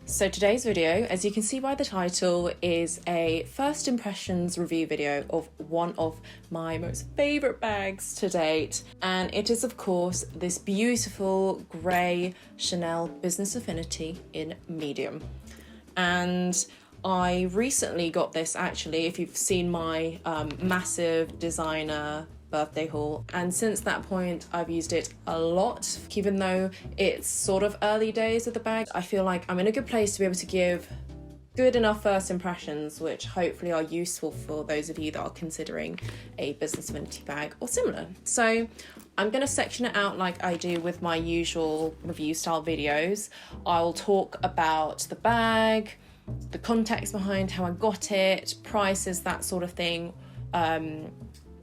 So today's video, as you can see by the title, is a first impressions review video of one of my most favourite bags to date. And it is, of course, this beautiful grey Chanel Business Affinity in medium. And I recently got this, actually, if you've seen my massive designer birthday haul, and since that point I've used it a lot. Even though it's sort of early days of the bag, I feel like I'm in a good place to be able to give good enough first impressions, which hopefully are useful for those of you that are considering a Business Affinity bag or similar. So I'm going to section it out like I do with my usual review style videos. I'll talk about the bag, the context behind how I got it, prices, that sort of thing,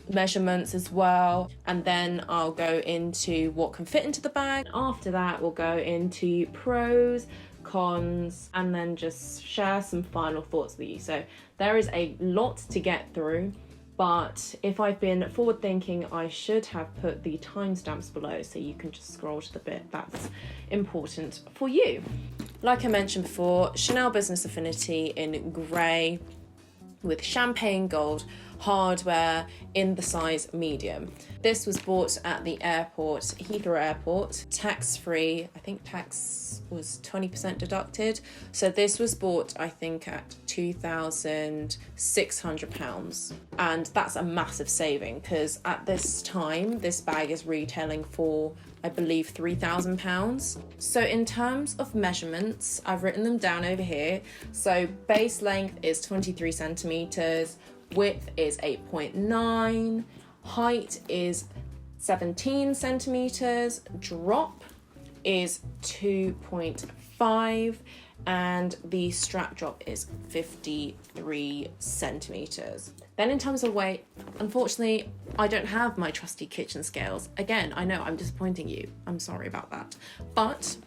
measurements as well, and then I'll go into what can fit into the bag. After that, we'll go into pros, cons, and then just share some final thoughts with you. So there is a lot to get through, but if I've been forward thinking, I should have put the timestamps below so you can just scroll to the bit that's important for you. Like I mentioned before, Chanel Business Affinity in grey with champagne gold hardware in the size medium. This was bought at the airport, Heathrow Airport, tax-free. I think tax was 20% deducted. So this was bought, I think, at £2,600. And that's a massive saving because at this time, this bag is retailing for, I believe, £3,000. So in terms of measurements, I've written them down over here. So base length is 23 centimeters, width is 8.9, height is 17 centimeters, drop is 2.5, and the strap drop is 53 centimeters. Then in terms of weight, unfortunately, I don't have my trusty kitchen scales. Again, I know I'm disappointing you. I'm sorry about that. But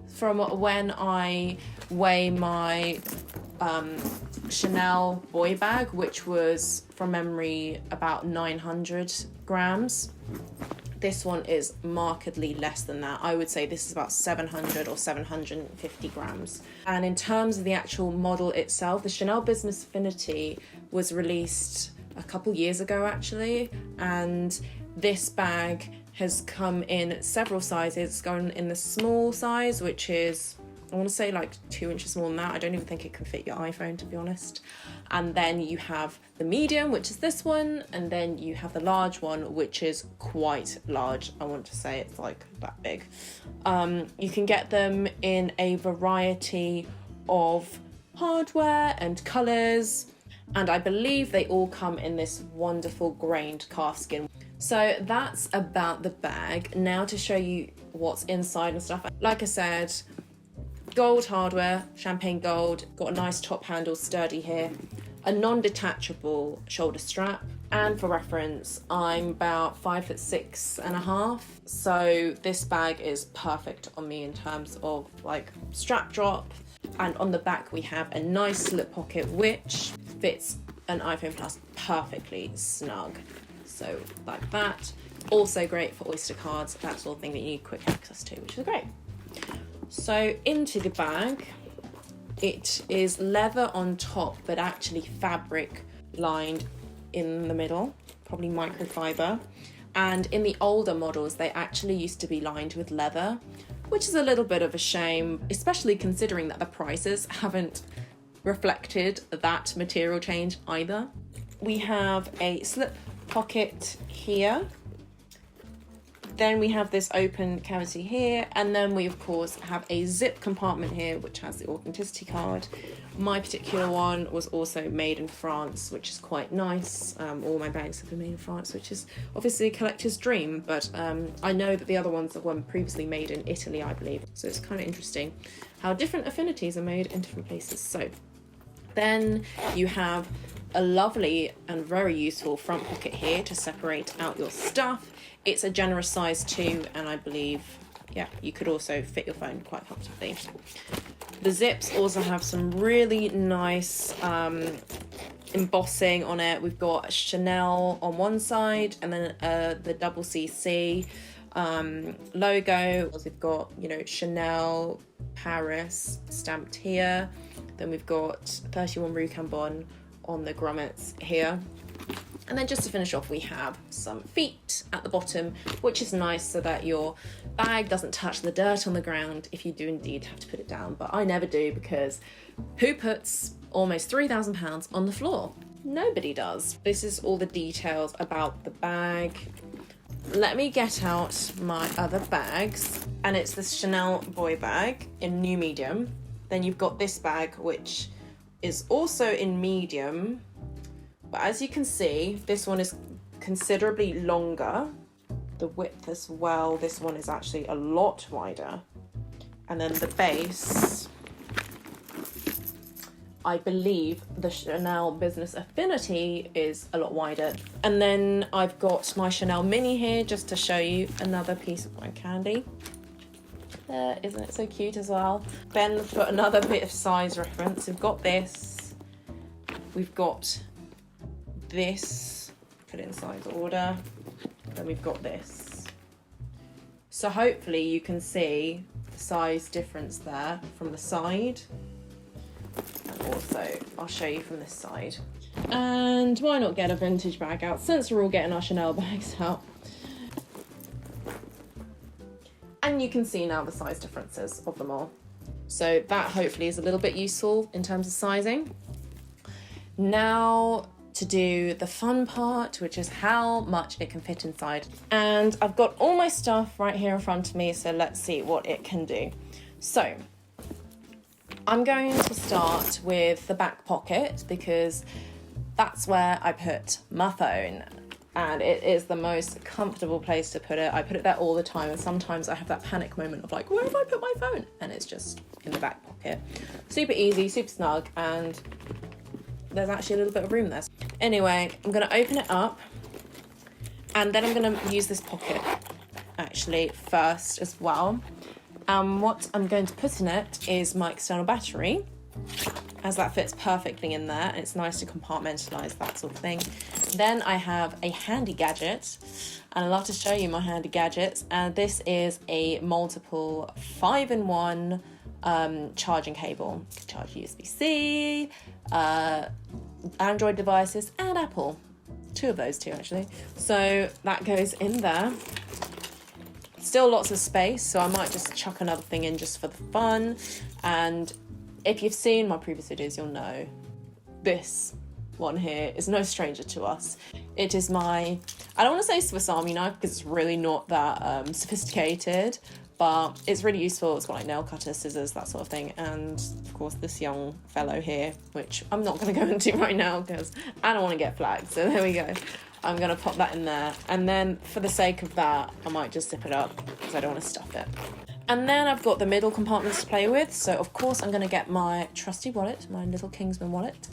from when I weigh my Chanel boy bag, which was from memory about 900 grams, this one is markedly less than that. I would say this is about 700 or 750 grams. And in terms of the actual model itself, the Chanel Business Affinity was released a couple years ago actually, and this bag has come in several sizes. It's gone in the small size, which is, I want to say, like 2 inches smaller than that. I don't even think it can fit your iPhone, to be honest. And then you have the medium, which is this one, and then you have the large one, which is quite large. I want to say it's like that big. You can get them in a variety of hardware and colours, and I believe they all come in this wonderful grained calf skin. So that's about the bag. Now to show you what's inside and stuff. Like I said, gold hardware, champagne gold, got a nice top handle, sturdy here, a non-detachable shoulder strap, and for reference, I'm about 5'6.5", so this bag is perfect on me in terms of like strap drop. And on the back we have a nice slip pocket which fits an iPhone Plus perfectly snug. So like that. Also great for Oyster cards, that sort of thing that you need quick access to, which is great. So into the bag, it is leather on top, but actually fabric lined in the middle, probably microfiber. And in the older models, they actually used to be lined with leather, which is a little bit of a shame, especially considering that the prices haven't reflected that material change either. We have a slip pocket here. Then we have this open cavity here, and then we of course have a zip compartment here which has the authenticity card. My particular one was also made in France, which is quite nice. All my bags have been made in France, which is obviously a collector's dream, but I know that the other ones were previously made in Italy, I believe. So it's kind of interesting how different affinities are made in different places. So then you have a lovely and very useful front pocket here to separate out your stuff. It's a generous size too, and I believe, yeah, you could also fit your phone quite comfortably. The zips also have some really nice embossing on it. We've got Chanel on one side and then the double CC logo. We've got, you know, Chanel Paris stamped here. Then we've got 31 Rue Cambon on the grommets here. And then just to finish off, we have some feet at the bottom, which is nice so that your bag doesn't touch the dirt on the ground if you do indeed have to put it down. But I never do, because who puts almost £3,000 on the floor? Nobody does. This is all the details about the bag. Let me get out my other bags, and it's this Chanel boy bag in new medium. Then you've got this bag, which is also in medium, but as you can see, this one is considerably longer. The width as well, this one is actually a lot wider. And then the base, I believe the Chanel Business Affinity is a lot wider. And then I've got my Chanel Mini here just to show you another piece of my candy. There, isn't it so cute as well? Then for another bit of size reference, we've got this. We've got this, put it in size order. Then we've got this. So hopefully you can see the size difference there from the side. And also, I'll show you from this side. And why not get a vintage bag out, since we're all getting our Chanel bags out. And you can see now the size differences of them all. So that hopefully is a little bit useful in terms of sizing. Now to do the fun part, which is how much it can fit inside. And I've got all my stuff right here in front of me, so let's see what it can do. So I'm going to start with the back pocket, because that's where I put my phone, and it is the most comfortable place to put it. I put it there all the time, and sometimes I have that panic moment of like, where have I put my phone? And it's just in the back pocket. Super easy, super snug, and there's actually a little bit of room there. Anyway, I'm going to open it up, and then I'm going to use this pocket actually first as well. What I'm going to put in it is my external battery, as that fits perfectly in there, and it's nice to compartmentalise that sort of thing. Then I have a handy gadget, and I love to show you my handy gadgets, and this is a multiple 5-in-1 charging cable. You can charge USB-C, Android devices, and Apple. 2 of those 2 actually. So that goes in there. Still lots of space, so I might just chuck another thing in just for the fun. And if you've seen my previous videos, you'll know this one here is no stranger to us. It is my, I don't want to say Swiss Army knife because it's really not that sophisticated, but it's really useful. It's got like nail cutters, scissors, that sort of thing. And of course this young fellow here, which I'm not going to go into right now because I don't want to get flagged. So there we go. I'm going to pop that in there. And then for the sake of that, I might just zip it up because I don't want to stuff it. And then I've got the middle compartments to play with. So of course I'm going to get my trusty wallet, my little Kingsman wallet.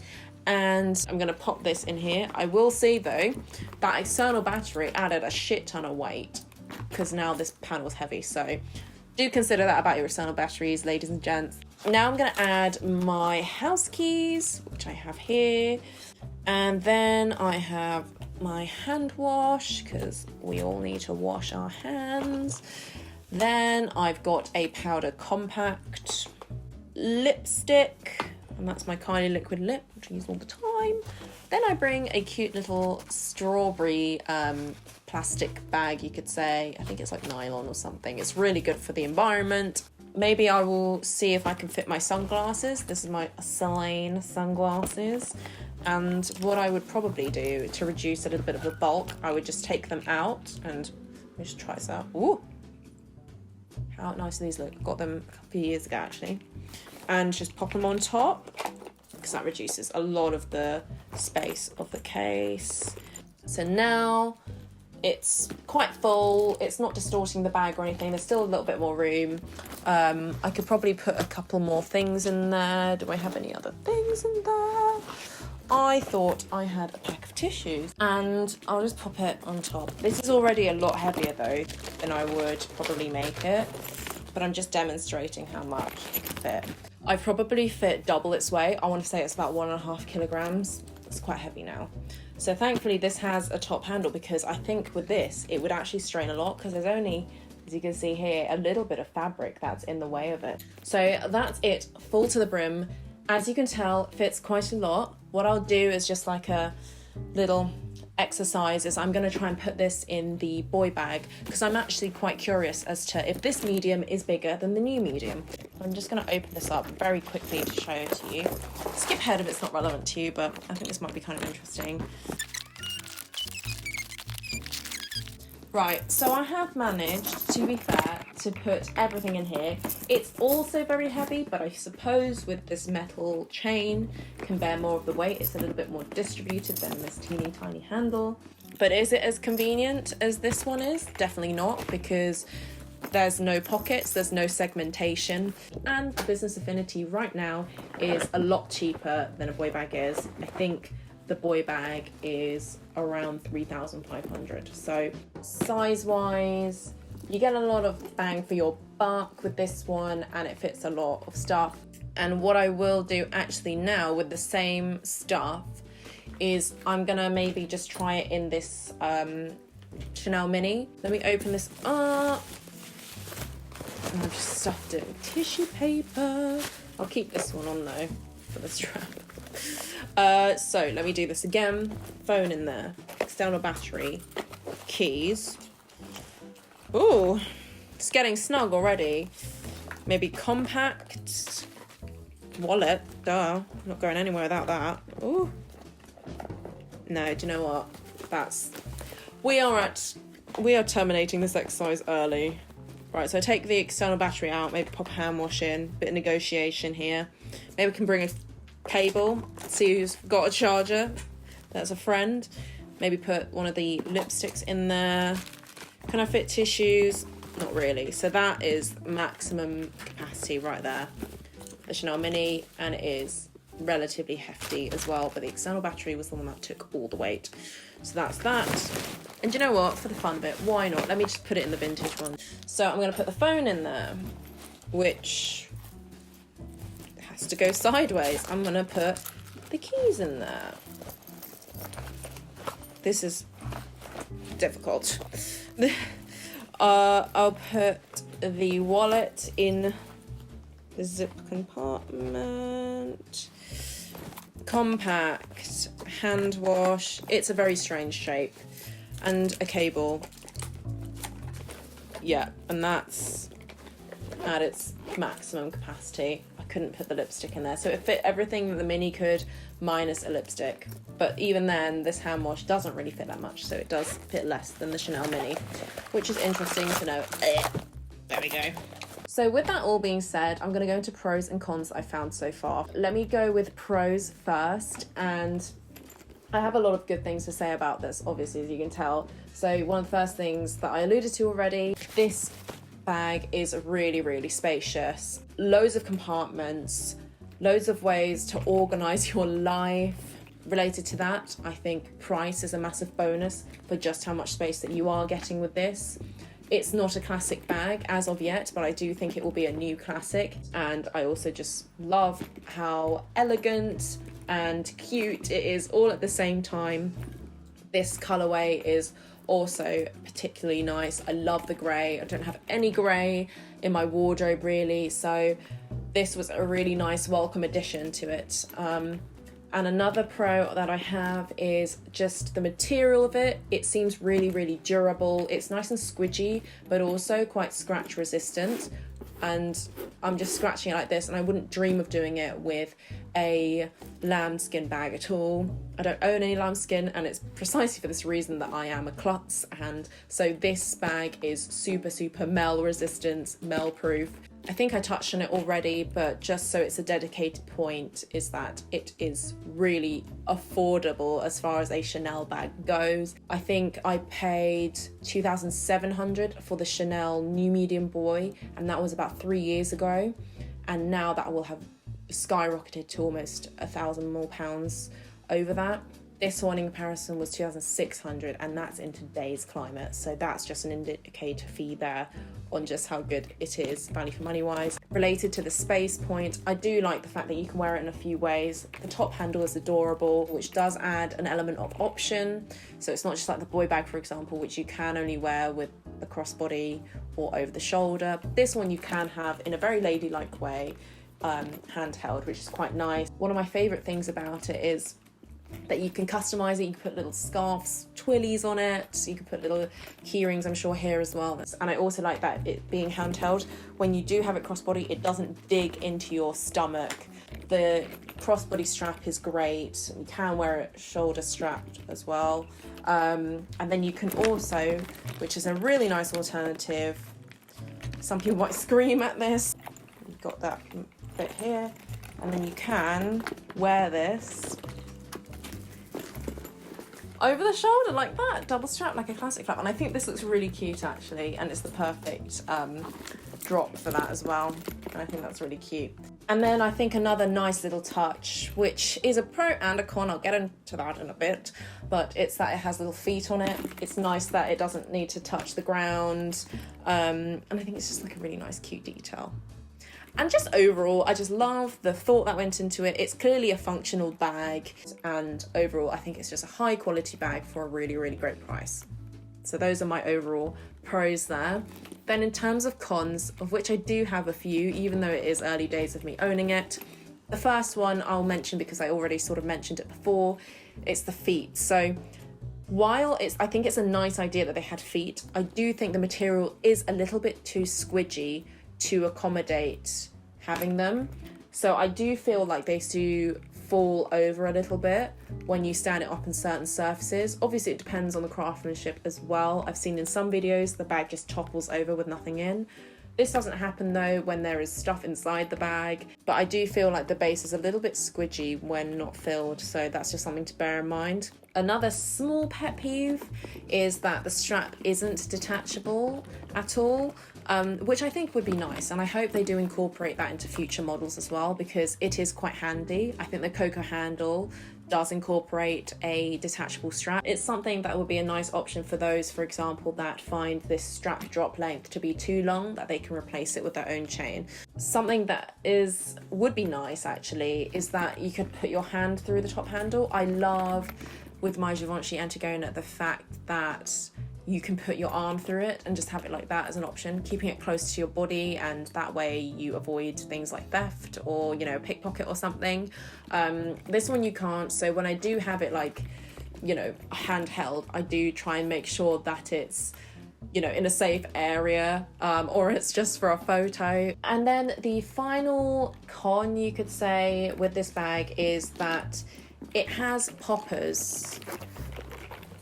And I'm going to pop this in here. I will see though, that external battery added a shit ton of weight because now this panel's heavy. So do consider that about your external batteries, ladies and gents. Now I'm going to add my house keys, which I have here. And then I have my hand wash because we all need to wash our hands. Then I've got a powder compact lipstick, and that's my Kylie liquid lip, which I use all the time. Then I bring a cute little strawberry plastic bag, you could say. I think it's like nylon or something. It's really good for the environment. Maybe I will see if I can fit my sunglasses. This is my Celine sunglasses. And what I would probably do to reduce a little bit of the bulk, I would just take them out and let me just try this out. Ooh, how nice these look. Got them a couple of years ago actually. And just pop them on top because that reduces a lot of the space of the case. So now it's quite full. It's not distorting the bag or anything. There's still a little bit more room. I could probably put a couple more things in there. Do I have any other things in there? I thought I had a pack of tissues and I'll just pop it on top. This is already a lot heavier though than I would probably make it, but I'm just demonstrating how much it can fit. I probably fit double its weight. I want to say it's about 1.5 kilograms. It's quite heavy now. So thankfully this has a top handle, because I think with this it would actually strain a lot, because there's only, as you can see here, a little bit of fabric that's in the way of it. So that's it, full to the brim. As you can tell, it fits quite a lot. What I'll do is just like a little exercise is I'm going to try and put this in the boy bag, because I'm actually quite curious as to if this medium is bigger than the new medium. I'm just going to open this up very quickly to show it to you. Skip ahead if it's not relevant to you, but I think this might be kind of interesting. Right, so I have managed, to be fair, to put everything in here. It's also very heavy, but I suppose with this metal chain can bear more of the weight. It's a little bit more distributed than this teeny tiny handle. But is it as convenient as this one is? Definitely not, because there's no pockets, there's no segmentation, and Business Affinity right now is a lot cheaper than a boy bag is. I think the boy bag is around 3,500. So size wise, you get a lot of bang for your buck with this one, and it fits a lot of stuff. And what I will do actually now with the same stuff is I'm gonna maybe just try it in this Chanel mini. Let me open this up. And I've just stuffed it with tissue paper. I'll keep this one on though for the strap. So let me do this again. Phone in there, external battery, keys. Ooh, it's getting snug already. Maybe compact wallet. Duh, not going anywhere without that. Ooh. No, do you know what? We are terminating this exercise early. Right, so I take the external battery out, maybe pop a hand wash in, bit of negotiation here. Maybe we can bring a cable, see who's got a charger. That's a friend. Maybe put one of the lipsticks in there. Can I fit tissues? Not really. So that is maximum capacity right there. The Chanel mini, and it is relatively hefty as well, but the external battery was the one that took all the weight. So that's that. And you know what, for the fun bit, why not? Let me just put it in the vintage one. So I'm going to put the phone in there, which has to go sideways. I'm going to put the keys in there. This is difficult. I'll put the wallet in the zip compartment. Compact, hand wash. It's a very strange shape. And a cable. Yeah, and that's at its maximum capacity. I couldn't put the lipstick in there. So it fit everything that the mini could, minus a lipstick. But even then, this hand wash doesn't really fit that much, so it does fit less than the Chanel mini, which is interesting to know. There we go. So with that all being said, I'm going to go into pros and cons I found so far. Let me go with pros first, and I have a lot of good things to say about this, obviously, as you can tell. So one of the first things that I alluded to already, this bag is really, really spacious. Loads of compartments, loads of ways to organise your life. Related to that, I think price is a massive bonus for just how much space that you are getting with this. It's not a classic bag as of yet, but I do think it will be a new classic. And I also just love how elegant and cute it is all at the same time. This colourway is also particularly nice. I love the grey. I don't have any grey in my wardrobe really, so this was a really nice welcome addition to it. And another pro that I have is just the material of it. It seems really, really durable. It's nice and squidgy, but also quite scratch resistant. And I'm just scratching it like this, and I wouldn't dream of doing it with a lambskin bag at all. I don't own any lambskin, and it's precisely for this reason that I am a klutz. And so this bag is super, super Mel resistant, Mel proof. I think I touched on it already, but just so it's a dedicated point, is that it is really affordable as far as a Chanel bag goes. I think I paid $2,700 for the Chanel New Medium Boy, and that was about 3 years ago. And now that will have skyrocketed to almost £1,000 more over that. This one in comparison was 2,600, and that's in today's climate. So that's just an indicator for you there on just how good it is, value for money wise. Related to the space point, I do like the fact that you can wear it in a few ways. The top handle is adorable, which does add an element of option. So it's not just like the boy bag, for example, which you can only wear with the crossbody or over the shoulder. This one you can have in a very ladylike way, handheld, which is quite nice. One of my favorite things about it is that you can customize it. You can put little scarves, twillies on it. You can put little key rings, I'm sure, here as well. And I also like that it being handheld. When you do have it crossbody, it doesn't dig into your stomach. The crossbody strap is great. You can wear it shoulder strapped as well. And then you can also, which is a really nice alternative, some people might scream at this. You've got that bit here, and then you can wear this over the shoulder like that, double strap like a classic flap. And I think this looks really cute actually, and it's the perfect drop for that as well. And I think that's really cute. And then I think another nice little touch, which is a pro and a con, I'll get into that in a bit, but it's that it has little feet on it. It's nice that it doesn't need to touch the ground. And I think it's just like a really nice, cute detail. And just overall, I just love the thought that went into it. It's clearly a functional bag, and overall, I think it's just a high quality bag for a really, really great price. So those are my overall pros there. Then in terms of cons, of which I do have a few, even though it is early days of me owning it. The first one I'll mention because I already sort of mentioned it before, it's the feet. So while I think it's a nice idea that they had feet, I do think the material is a little bit too squidgy to accommodate having them. So I do feel like they do fall over a little bit when you stand it up on certain surfaces. Obviously it depends on the craftsmanship as well. I've seen in some videos the bag just topples over with nothing in. This doesn't happen though when there is stuff inside the bag, but I do feel like the base is a little bit squidgy when not filled, so that's just something to bear in mind. Another small pet peeve is that the strap isn't detachable at all, which I think would be nice, and I hope they do incorporate that into future models as well, because it is quite handy. I think the Coco handle does incorporate a detachable strap. It's something that would be a nice option for those, for example, that find this strap drop length to be too long, that they can replace it with their own chain. Something that would be nice actually is that you could put your hand through the top handle. I love with my Givenchy Antigona the fact that you can put your arm through it and just have it like that as an option, keeping it close to your body, and that way you avoid things like theft or, you know, pickpocket or something. This one you can't, so when I do have it like, you know, handheld, I do try and make sure that it's, you know, in a safe area, or it's just for a photo. And then the final con, you could say, with this bag is that it has poppers.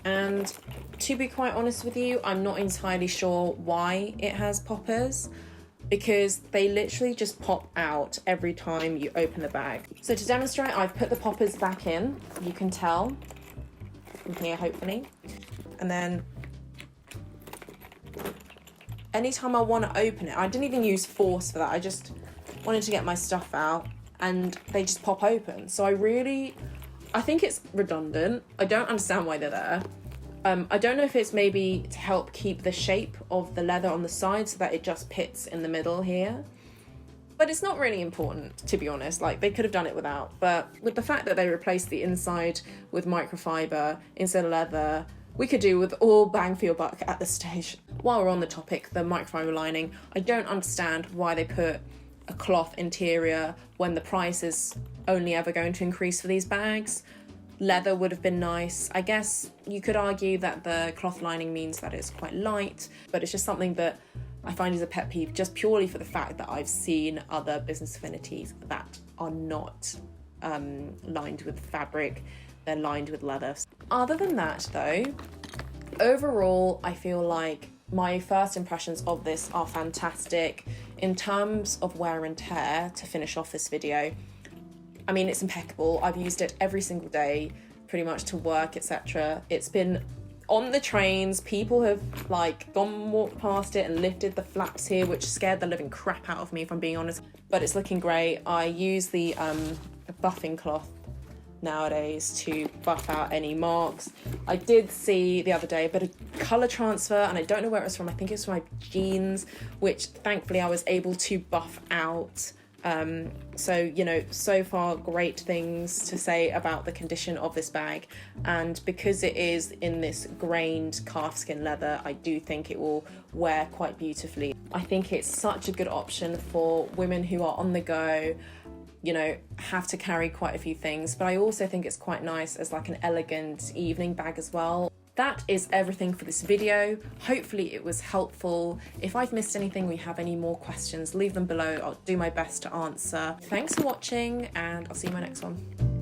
And to be quite honest with you, I'm not entirely sure why it has poppers, because they literally just pop out every time you open the bag. So to demonstrate, I've put the poppers back in. You can tell from here, hopefully. And then anytime I want to open it, I didn't even use force for that. I just wanted to get my stuff out and they just pop open. So I think it's redundant. I don't understand why they're there. I don't know if it's maybe to help keep the shape of the leather on the side so that it just pits in the middle here. But it's not really important, to be honest. Like, they could have done it without. But with the fact that they replaced the inside with microfiber instead of leather, we could do with all bang for your buck at this stage. While we're on the topic, the microfiber lining, I don't understand why they put a cloth interior when the price is only ever going to increase for these bags. Leather would have been nice. I guess you could argue that the cloth lining means that it's quite light, but it's just something that I find is a pet peeve, just purely for the fact that I've seen other Business Affinities that are not lined with fabric, they're lined with leather. Other than that though, overall I feel like my first impressions of this are fantastic. In terms of wear and tear, to finish off this video, I mean, it's impeccable. I've used it every single day, pretty much to work, etc. It's been on the trains. People have like walked past it and lifted the flaps here, which scared the living crap out of me, if I'm being honest. But it's looking great. I use the buffing cloth nowadays to buff out any marks. I did see the other day a bit of colour transfer, and I don't know where it was from. I think it's from my jeans, which thankfully I was able to buff out. So, you know, so far great things to say about the condition of this bag, and because it is in this grained calfskin leather, I do think it will wear quite beautifully. I think it's such a good option for women who are on the go, you know, have to carry quite a few things, but I also think it's quite nice as like an elegant evening bag as well. That is everything for this video. Hopefully it was helpful. If I've missed anything or you have any more questions, leave them below. I'll do my best to answer. Thanks for watching, and I'll see you in my next one.